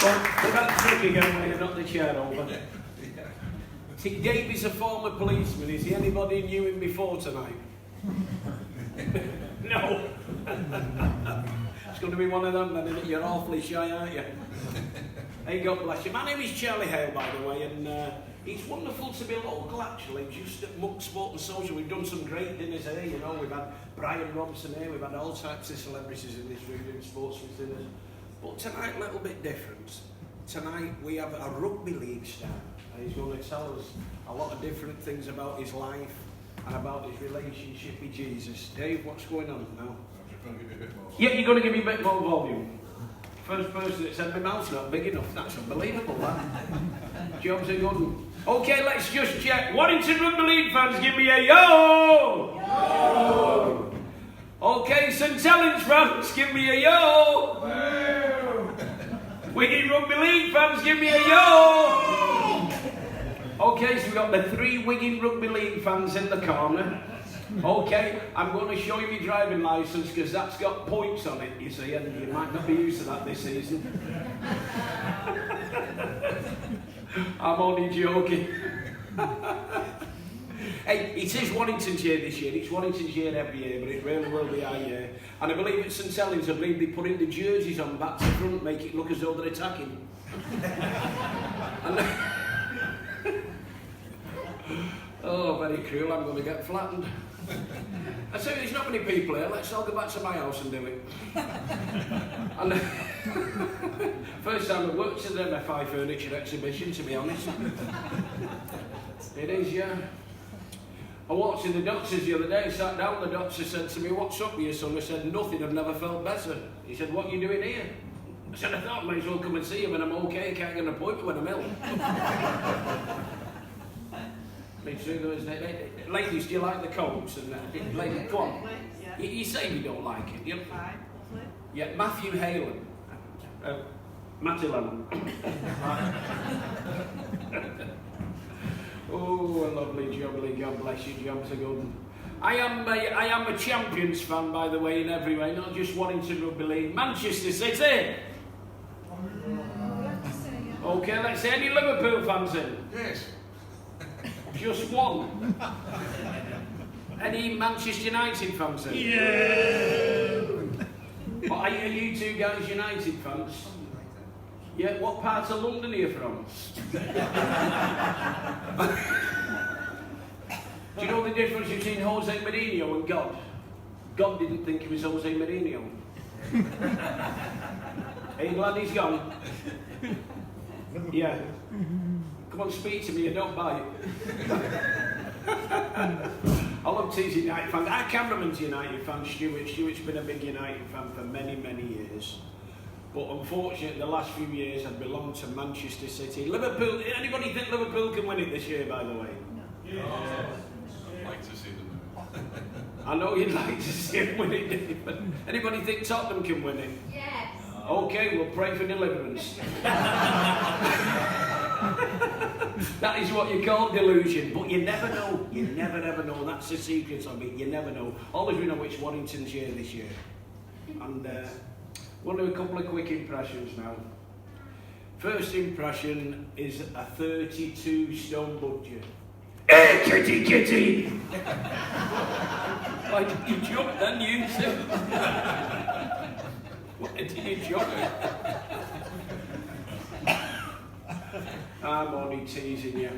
Well, they've had the trick again where you knock the chair over. Davy's a former policeman. Is he anybody knew him before tonight? No. It's going to be one of them then, isn't it? You're awfully shy, aren't you? Hey, God bless you. My name is Charlie Hale, by the way, and it's wonderful to be local, actually. Just at Muck Sport and Social, we've done some great dinners here, you know. We've had Brian Robson here, we've had all types of celebrities in this room doing sportsman dinners. But tonight, a little bit different. Tonight, we have a rugby league star. He's going to tell us a lot of different things about his life and about his relationship with Jesus. Dave, what's going on now? I'm just going to give you a bit more. Yeah, you're going to give me a bit more volume. First person that said my mouth's not big enough. That's unbelievable, that. Jobs are good. Okay, let's just check. Warrington Rugby League fans, give me a yo! Yo! Okay, St Helens fans, give me a yo! Yo! Wigan Rugby League fans, give me a yo! Okay, so we've got the 3 Wigan Rugby League fans in the corner. Okay, I'm going to show you my driving licence because that's got points on it, you see, and you might not be used to that this season. I'm only joking. Hey, it is Warrington's year this year. It's Warrington's year every year, but it really will be our year. And I believe at St Helens, I believe they're putting the jerseys on back to front, make it look as though they're attacking. Oh, very cruel, I'm going to get flattened. I say there's not many people here, let's all go back to my house and do it. And first time I worked at the MFI furniture exhibition, to be honest. It is, yeah. I walked in the doctors the other day, sat down, the doctor said to me, "What's up with you, son?" I said, "Nothing, I've never felt better." He said, "What are you doing here?" I said, "I thought I might as well come and see you when I'm okay, I can't get an appointment when I'm ill." Ladies, do you like the coats? And ladies, come on. Yeah. You say you don't like it. You, Fine. yeah, Matthew Hale. Mattillan. Oh, a lovely jubbly, God bless you, jobs are good. I am a Champions fan, by the way, in every way, not just Warrington Rugby League. Manchester City. Okay, let's say any Liverpool fans in. Yes. Just one. Any Manchester United fans in? Yeah. Well, are you 2 guys United fans? Yeah, what part of London are you from? Do you know the difference between Jose Mourinho and God? God didn't think he was Jose Mourinho. Are you glad he's gone? Yeah. Come on, speak to me, I don't bite. I love teasing United fans. Our cameraman's a United fan, Stuart. Stuart's been a big United fan for many, many years. But unfortunately, the last few years I've belonged to Manchester City. Liverpool, anybody think Liverpool can win it this year, by the way? Yes. I'd like to see them. I know you'd like to see them win it, but anybody think Tottenham can win it? Yes. Okay, we'll pray for deliverance. That is what you call delusion, but you never know. You never ever know. That's the secret of it. You never know. Always we know which Warrington's year this year. And we'll do a couple of quick impressions now. First impression is a 32-stone budget. Hey, kitty, kitty! Why did you jump then, you two? Why did you jump? I'm only teasing you.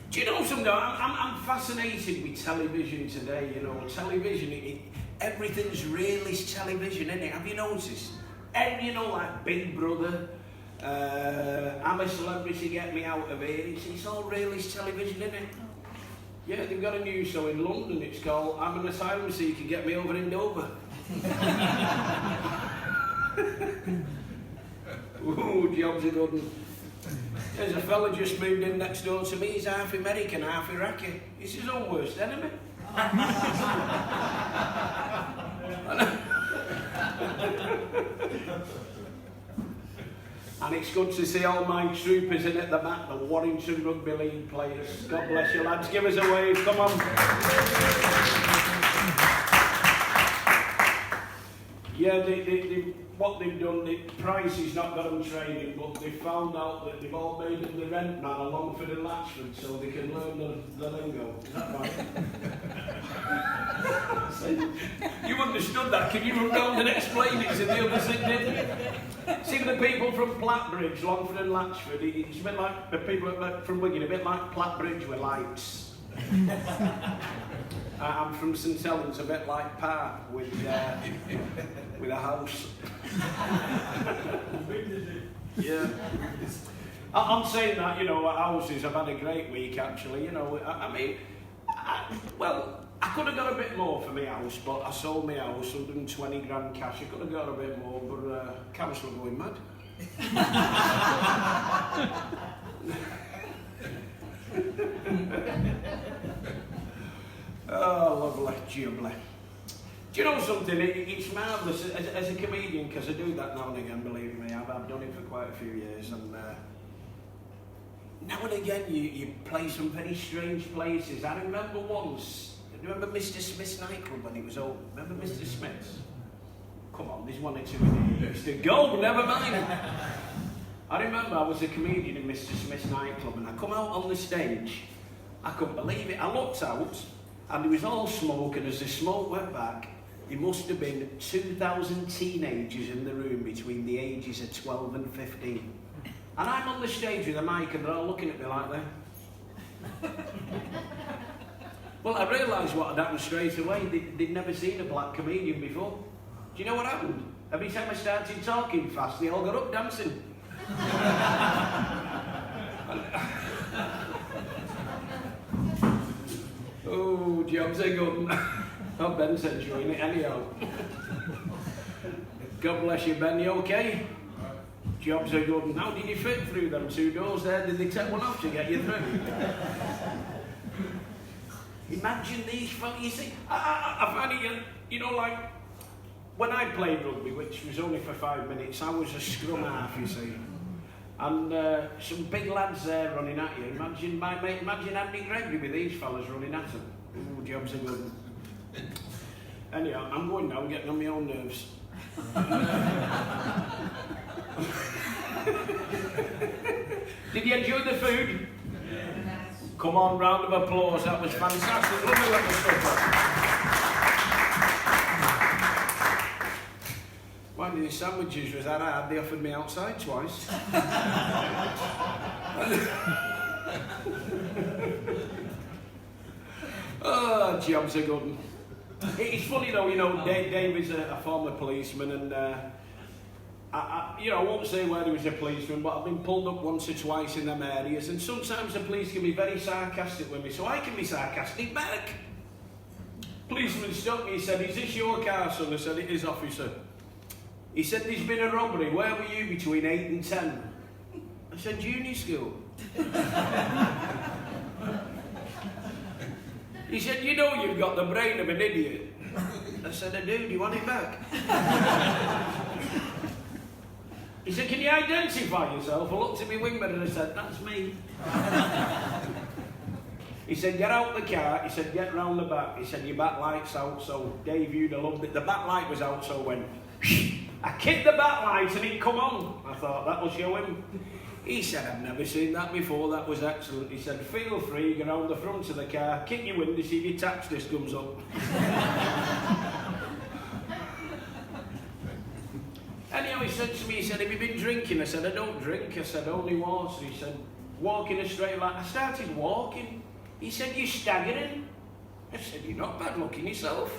Do you know something? I'm fascinated with television today. You know, television, everything's realist television, isn't it? Have you noticed? You know, like Big Brother, I'm a Celebrity, Get Me Out of Here. It's all realist television, isn't it? Yeah, they've got a new show in London. It's called I'm an Asylum Seeker, Get Me Over and Over. Ooh, jobs are good. There's a fella just moved in next door to me. He's half American, half Iraqi. He's his own worst enemy. And it's good to see all my troopers in at the back, the Warrington Rugby League players. God bless you, lads. Give us a wave. Come on. Yeah, what they've done, the price is not got them trading, but they found out that they've all made them the rent man at Longford and Latchford so they can learn the lingo. Is that right? You understood that. Can you run down and explain it to the others that didn't? See, the people from Plattbridge, Longford and Latchford, it's a bit like the people from Wigan, a bit like Plattbridge with lights. I'm from St Helens, a bit like Park with a house. Yeah. I'm saying that, you know, at houses, I've had a great week actually, you know. I mean, I could have got a bit more for my house, but I sold my house, 120 grand cash. I could have got a bit more, but council are going mad. Oh, lovely, jubbly. Do you know something? It's marvellous as a comedian, because I do that now and again, believe me. I've done it for quite a few years, and now and again you play some very strange places. I remember once, remember Mr. Smith's nightclub when he was old? Remember Mr. Smith's? Come on, there's one or two in here. Mr. Gold, never mind. I remember I was a comedian in Mr. Smith's nightclub, and I come out on the stage. I couldn't believe it. I looked out, and it was all smoke, and as the smoke went back, there must have been 2,000 teenagers in the room between the ages of 12 and 15. And I'm on the stage with a mic, and they're all looking at me like that. Well, I realised what had happened straight away. They'd never seen a black comedian before. Do you know what happened? Every time I started talking fast, they all got up dancing. Oh, jobs are good. Oh, Ben's enjoying it anyhow. God bless you, Ben. You okay? Jobs are good. How did you fit through them 2 doors there? Did they take one off to get you through? Imagine these fellas. You see, I find it, you know, like when I played rugby, which was only for 5 minutes, I was a scrum half, you see. And some big lads there running at you. Imagine my mate, imagine Andy Gregory with these fellas running at him. Ooh, jobs are good. Anyhow, I'm going now, getting on my own nerves. Did you enjoy the food? Yes. Come on, round of applause. That was fantastic. Lovely little supper. One of the sandwiches was that hard. They offered me outside twice. Oh, jobs are good. It's funny though, you know, Dave is a former policeman, and you know, I won't say where he was a policeman, but I've been pulled up once or twice in them areas, and sometimes the police can be very sarcastic with me, so I can be sarcastic back. Policeman stopped me, he said, "Is this your car, son?" I said, "It is, officer." He said, "There's been a robbery. Where were you between 8 and 10? I said, "Junior school." He said, "You know you've got the brain of an idiot." I said, "I do. Do you want it back?" He said, "Can you identify yourself?" I looked at my wingman and I said, "That's me." He said, "Get out the car." He said, "Get round the back." He said, "Your back light's out." So Dave, you'd have loved it. The back light was out, so when I kicked the back light and it come on, I thought that'll show him. He said, "I've never seen that before. That was excellent." He said, "Feel free, go round the front of the car, kick your window, see if your tax list comes up." Anyhow, he said to me, he said, "Have you been drinking?" I said, "I don't drink." I said, "Only water." He said, "Walking a straight line." I started walking. He said, "You're staggering." I said, "You're not bad looking yourself."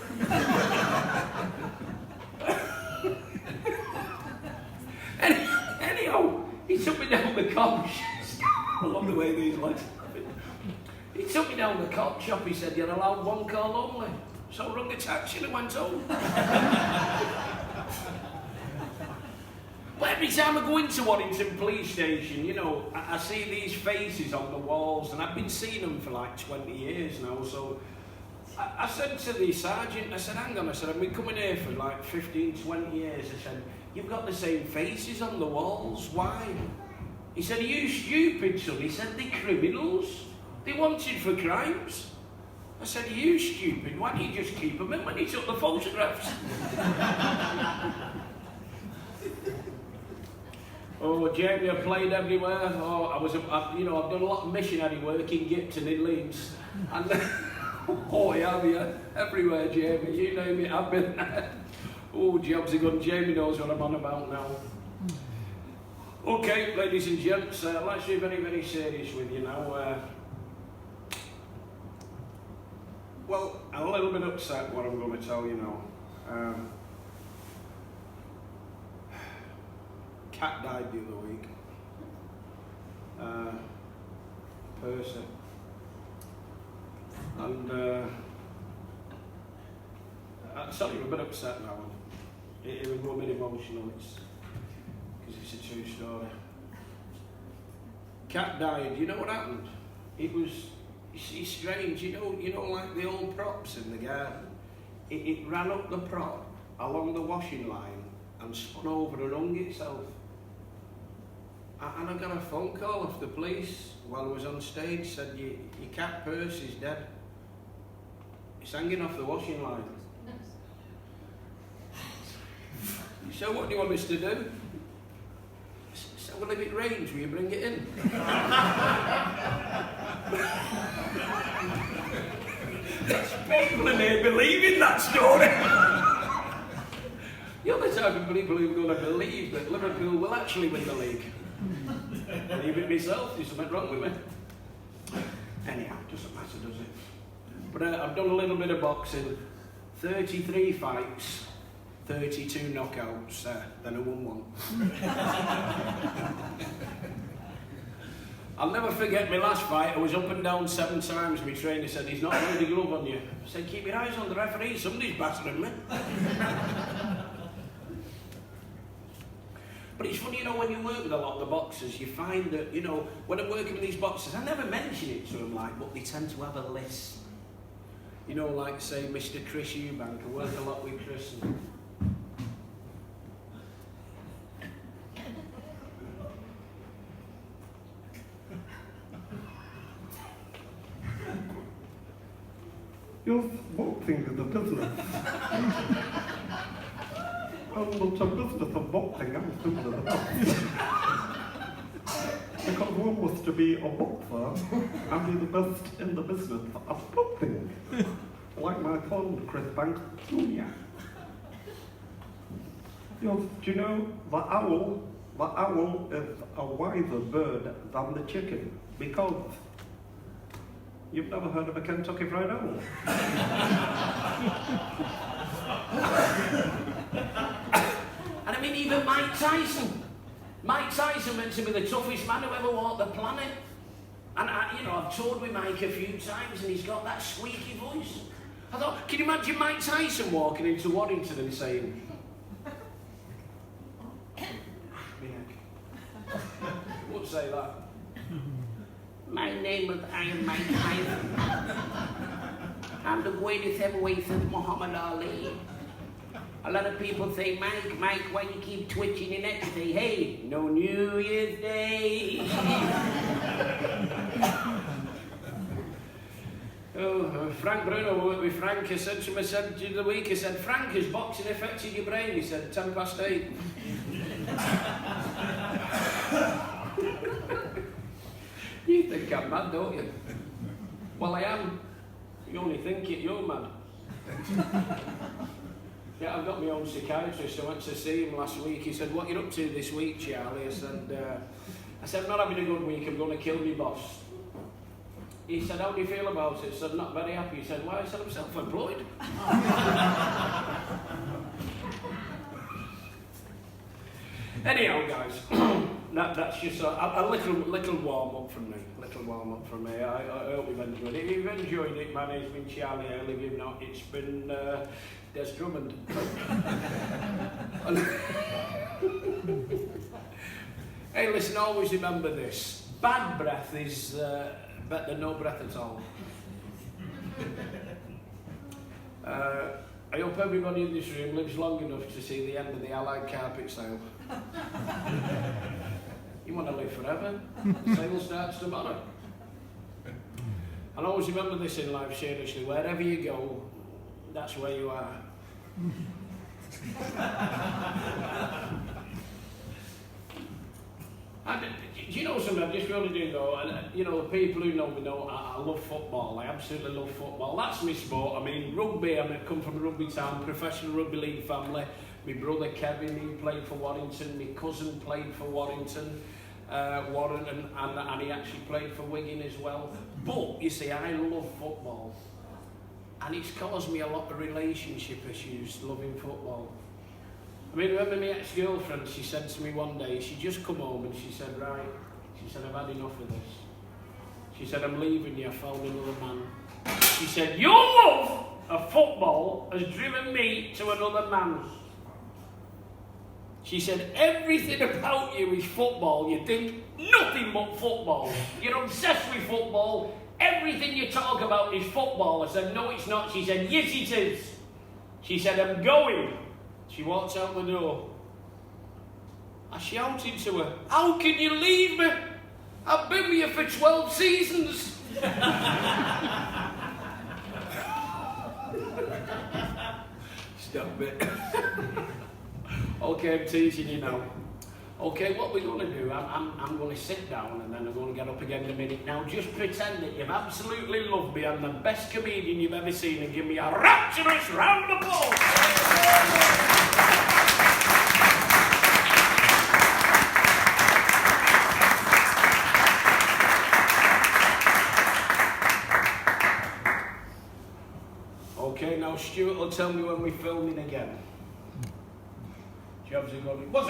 Anyhow, he took me down the cop shop. I love the way these lads have it. He took me down the cop shop. He said, "You're allowed one call only." So I rung a taxi and went home. But every time I go into Warrington police station, you know, I see these faces on the walls, and I've been seeing them for like 20 years now. So I said to the sergeant, I said, "Hang on," I said, "I've been coming here for like 15, 20 years. I said, "You've got the same faces on the walls. Why?" He said, "Are you stupid, son?" He said, "They're criminals. They're wanted for crimes." I said, "Are you stupid? Why don't you just keep them in when he took the photographs?" Oh, Jamie, I played everywhere. Oh, I've done a lot of missionary work in Gipton in Leeds. And oh, yeah, everywhere, Jamie. You name it, I've been there. Oh, jobs are good. Jamie knows what I'm on about now. Okay, ladies and gents, let's be very, very serious with you now. Well, I'm a little bit upset what I'm going to tell you now. Cat died the other week. Person. And I'm sorry, I'm a bit upset now. It will go a bit emotional, because it's a true story. Cat died. You know what happened? It's strange. You know, like the old props in the garden. It ran up the prop along the washing line and spun over and hung itself. And I got a phone call off the police while I was on stage, said your cat purse is dead. It's hanging off the washing line. So what do you want us to do? So well, if it rains, will you bring it in? There's people in here believing that story. You're the type of people who are going to believe that Liverpool will actually win the league. Believe it myself, there's something wrong with me. Anyhow, doesn't matter, does it? But I've done a little bit of boxing. 33 fights, 32 knockouts, then I won one. I'll never forget my last fight. I was up and down 7 times. My trainer said, he's not holding the glove on you. I said, keep your eyes on the referee, somebody's battering me. But it's funny, when you work with a lot of the boxers, you find that, when I'm working with these boxers, I never mention it to them, but they tend to have a list. Like, say, Mr. Chris Eubank, I work a lot with Chris. Yes, boxing is a business. And the business of boxing, I'm simply the best. Because one was to be a boxer and be the best in the business of boxing. Like my son, Chris Banks Jr. Yes, do you know, the owl is a wiser bird than the chicken, because you've never heard of a Kentucky Fried Owl? And I mean, even Mike Tyson. Mike Tyson meant to be the toughest man who ever walked the planet. And I've toured with Mike a few times, and he's got that squeaky voice. I thought, can you imagine Mike Tyson walking into Warrington and saying, he won't say that. My name is I am Mike Tyson. I'm the greatest heavyweight since Muhammad Ali. A lot of people say, Mike, why you keep twitching your neck? I say, hey, no New Year's Day. Frank Bruno worked with Frank. I said to him, the week, he said, Frank, has boxing affected your brain? He said, 8:10. You think I'm mad, don't you? Well, I am. You only think it, you're mad. Yeah, I've got my own psychiatrist. I went to see him last week. He said, what are you up to this week, Charlie? I said, I'm not having a good week. I'm going to kill my boss. He said, how do you feel about it? I said, not very happy. He said, why? I said, I'm self-employed. Anyhow, guys, that's just a little warm-up from me. I hope you've enjoyed it. If you've enjoyed it, my name's been Charlie Hale. If you've not, it's been Des Drummond. Hey, listen, always remember this. Bad breath is better than no breath at all. I hope everybody in this room lives long enough to see the end of the Allied carpet sale. You want to live forever? The sale starts tomorrow. And always remember this in life, seriously, wherever you go, that's where you are. And do you know something? I just really do know. And you know, the people who know me know I love football. I absolutely love football. That's my sport. I mean, rugby. I come from a rugby town, professional rugby league family. My brother Kevin, he played for Warrington. My cousin played for Warrington, and he actually played for Wigan as well. But you see, I love football, and it's caused me a lot of relationship issues loving football. I mean, remember my ex-girlfriend, she said to me one day, she just come home and she said, right, she said, I've had enough of this. She said, I'm leaving you, I found another man. She said, your love of football has driven me to another man's. She said, everything about you is football. You think nothing but football. You're obsessed with football. Everything you talk about is football. I said, no, it's not. She said, yes, it is. She said, I'm going. She walked out the door. I shouted to her, how can you leave me? I've been with you for 12 seasons. Stop it. Okay, I'm teasing you now. Okay, what we're going to do, I'm going to sit down and then I'm going to get up again in a minute. Now, just pretend that you've absolutely loved me. I'm the best comedian you've ever seen, and give me a rapturous round of applause. Okay, now Stuart will tell me when we're filming again. Jobs are going, what's